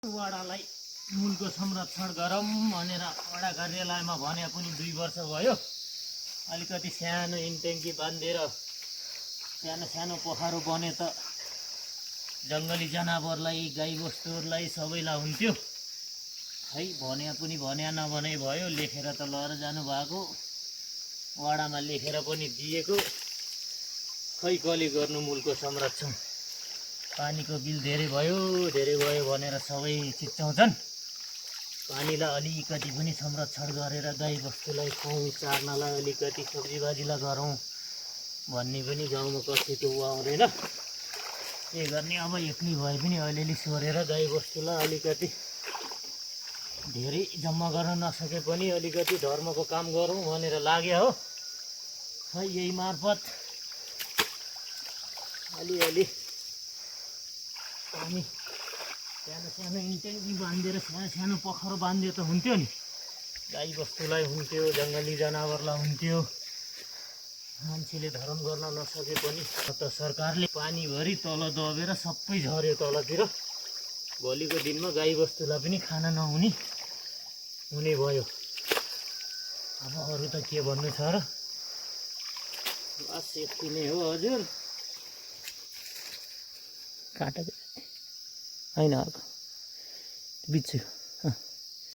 वडालाई मूलको संरक्षण गरौँ भनेर वडा कार्यालयमा भने पनि 2 वर्ष भयो। अलिकति सानो इन्ट्याङ्की बाँधेर सानो सानो पोखरो बने त जङ्गली जनावरलाई गाईबस्तुहरूलाई सबैलाई हुन्थ्यो। खै भने पनि भने नभने भयो। लेखेर त लएर जानुभएको, वडामा लेखेर पनि दिएको, खै कसले गर्नु मूलको संरक्षण। पानीको बिल धेरै भयो भनेर सबै चिच्याउँछन्। पानीलाई अलिकति पनि संरक्षण गरेर गाईबस्तुलाई खुवाउँ, चार्नलाई अलिकति सब्जीबाजीलाई गरौँ भन्ने पनि गाउँमा कसैको उ आउँदैन। के गर्ने अब एक्लै भए पनि अलिअलि सोरेर गाईबस्तुलाई अलिकति धेरै जम्मा गर्न नसके पनि अलिकति धर्मको काम गरौँ भनेर लाग्यो हो। खै यही मार्फत अलिअलि पानी सानो सानो इन्ट्याङ्की बाँधेर सानो सानो पोखरो बाँधिदियो त हुन्थ्यो नि। गाईबस्तुलाई हुन्थ्यो, जङ्गली जनावरलाई हुन्थ्यो। मान्छेले धर्म गर्न नसके पनि त सरकारले पानीभरि तल दबेर सबै झऱ्यो तलतिर। भोलिको दिनमा गाईबस्तुलाई पनि खान नहुने हुने भयो। अब अरू त के भन्नु छ र, बस यति नै हो हजुर। काटा होइन अर्को बिच्छु।